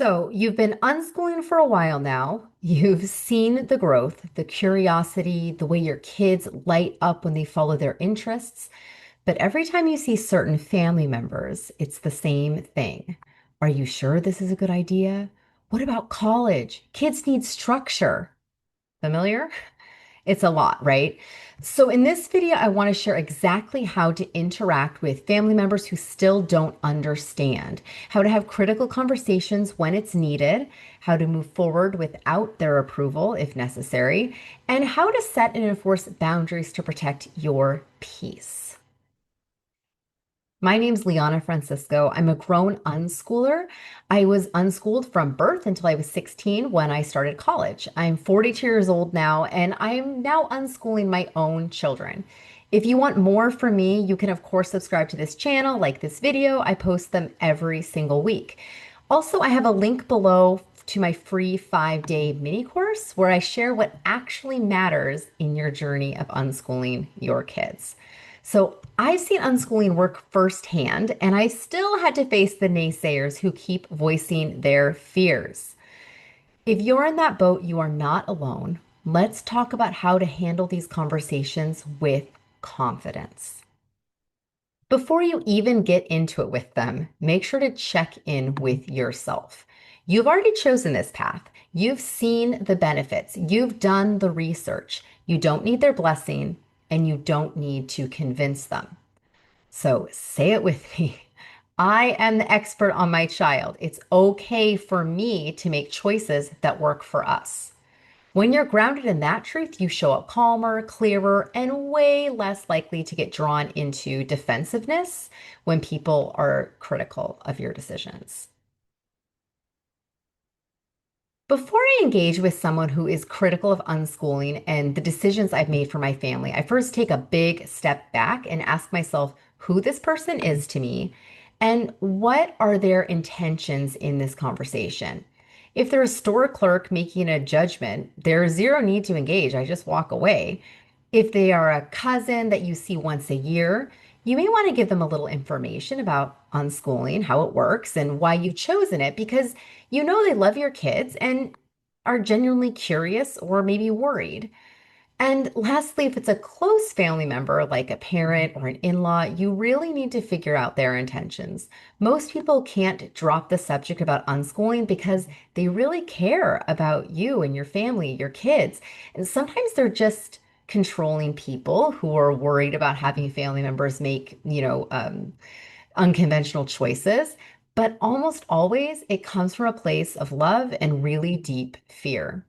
So, you've been unschooling for a while now. You've seen the growth, the curiosity, the way your kids light up when they follow their interests. But every time you see certain family members, it's the same thing. Are you sure this is a good idea? What about college? Kids need structure. Familiar? It's a lot, right? So in this video, I want to share exactly how to interact with family members who still don't understand, how to have critical conversations when it's needed, how to move forward without their approval if necessary, and how to set and enforce boundaries to protect your peace. My name's Liana Francisco. I'm a grown unschooler. I was unschooled from birth until I was 16 when I started college. I'm 42 years old now, and I'm now unschooling my own children. If you want more from me, you can, of course, subscribe to this channel, like this video. I post them every single week. Also, I have a link below to my free 5-day mini course where I share what actually matters in your journey of unschooling your kids. So I've seen unschooling work firsthand, and I still had to face the naysayers who keep voicing their fears. If you're in that boat, you are not alone. Let's talk about how to handle these conversations with confidence. Before you even get into it with them, make sure to check in with yourself. You've already chosen this path. You've seen the benefits. You've done the research. You don't need their blessing and you don't need to convince them. So say it with me. I am the expert on my child. It's okay for me to make choices that work for us. When you're grounded in that truth, you show up calmer, clearer, and way less likely to get drawn into defensiveness when people are critical of your decisions. Before I engage with someone who is critical of unschooling and the decisions I've made for my family, I first take a big step back and ask myself who this person is to me and what are their intentions in this conversation. If they're a store clerk making a judgment, there's zero need to engage. I just walk away. If they are a cousin that you see once a year, you may want to give them a little information about unschooling, how it works, and why you've chosen it because you know they love your kids and are genuinely curious or maybe worried. And lastly, if it's a close family member like a parent or an in-law, you really need to figure out their intentions. Most people can't drop the subject about unschooling because they really care about you and your family, your kids. And sometimes they're just controlling people who are worried about having family members make, unconventional choices. But almost always it comes from a place of love and really deep fear.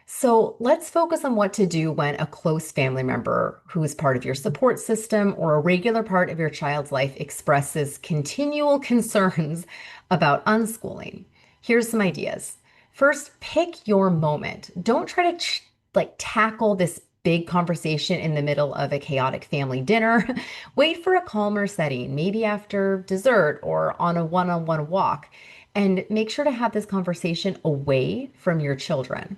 So let's focus on what to do when a close family member who is part of your support system or a regular part of your child's life expresses continual concerns about unschooling. Here's some ideas. First, pick your moment. Don't try to tackle this big conversation in the middle of a chaotic family dinner. Wait for a calmer setting, maybe after dessert or on a one-on-one walk, and make sure to have this conversation away from your children.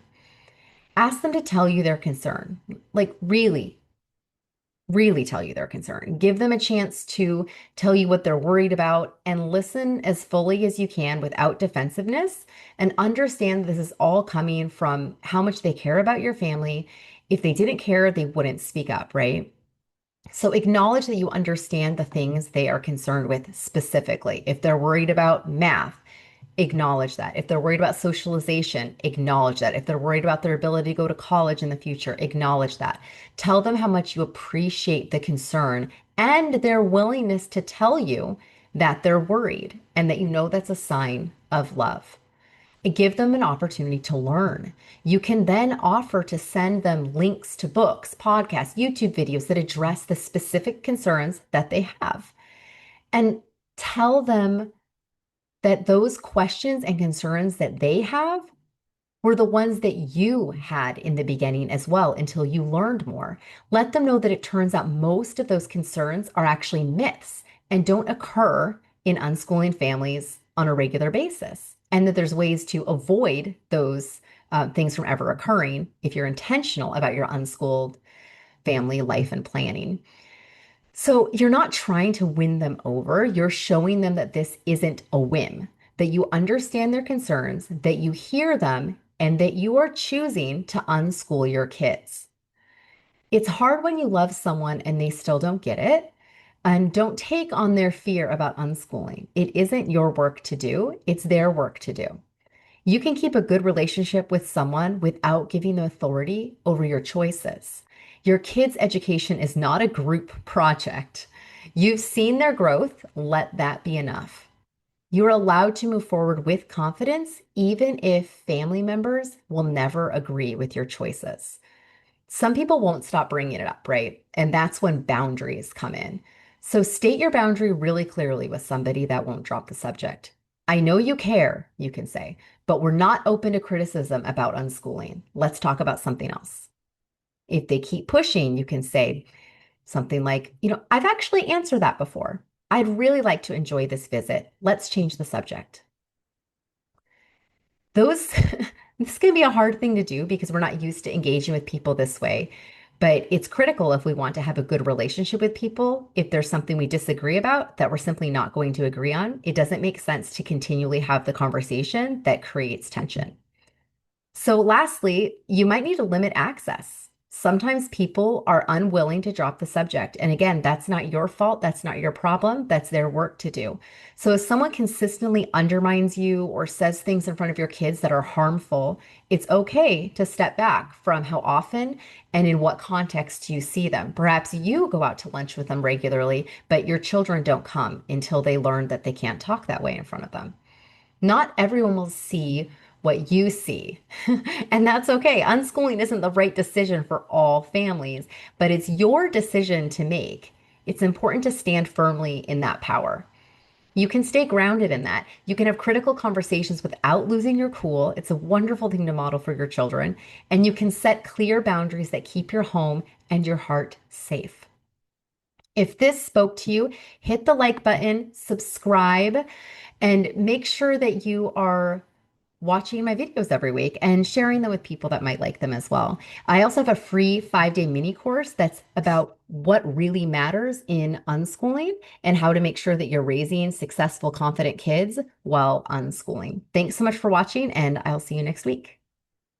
Ask them to tell you their concern. Like, really, really tell you their concern. Give them a chance to tell you what they're worried about and listen as fully as you can without defensiveness and understand this is all coming from how much they care about your family. If they didn't care, they wouldn't speak up, right? So acknowledge that you understand the things they are concerned with specifically. If they're worried about math, acknowledge that. If they're worried about socialization, acknowledge that. If they're worried about their ability to go to college in the future, acknowledge that. Tell them how much you appreciate the concern and their willingness to tell you that they're worried and that you know that's a sign of love. Give them an opportunity to learn. You can then offer to send them links to books, podcasts, YouTube videos that address the specific concerns that they have. And tell them that those questions and concerns that they have were the ones that you had in the beginning as well until you learned more. Let them know that it turns out most of those concerns are actually myths and don't occur in unschooling families on a regular basis, and that there's ways to avoid those things from ever occurring if you're intentional about your unschooled family life and planning. So you're not trying to win them over. You're showing them that this isn't a whim. that you understand their concerns, that you hear them, and that you are choosing to unschool your kids. It's hard when you love someone and they still don't get it. And don't take on their fear about unschooling. It isn't your work to do, it's their work to do. You can keep a good relationship with someone without giving them authority over your choices. Your kids' education is not a group project. You've seen their growth, let that be enough. You are allowed to move forward with confidence, even if family members will never agree with your choices. Some people won't stop bringing it up, right? And that's when boundaries come in. So state your boundary really clearly with somebody that won't drop the subject. I know you care, you can say, but we're not open to criticism about unschooling. Let's talk about something else. If they keep pushing, you can say something like, I've actually answered that before. I'd really like to enjoy this visit. Let's change the subject. Those this can be a hard thing to do because we're not used to engaging with people this way. But it's critical if we want to have a good relationship with people. If there's something we disagree about that we're simply not going to agree on, it doesn't make sense to continually have the conversation that creates tension. So, lastly, you might need to limit access. Sometimes people are unwilling to drop the subject. And again, that's not your fault. That's not your problem. That's their work to do. So, if someone consistently undermines you or says things in front of your kids that are harmful, it's okay to step back from how often and in what context you see them. Perhaps you go out to lunch with them regularly, but your children don't come until they learn that they can't talk that way in front of them. Not everyone will see what you see. And that's okay. Unschooling isn't the right decision for all families, but it's your decision to make. It's important to stand firmly in that power. You can stay grounded in that. You can have critical conversations without losing your cool. It's a wonderful thing to model for your children. And you can set clear boundaries that keep your home and your heart safe. If this spoke to you, hit the like button, subscribe, and make sure that you are watching my videos every week and sharing them with people that might like them as well. I also have a free 5-day mini course that's about what really matters in unschooling and how to make sure that you're raising successful, confident kids while unschooling. Thanks so much for watching, and I'll see you next week.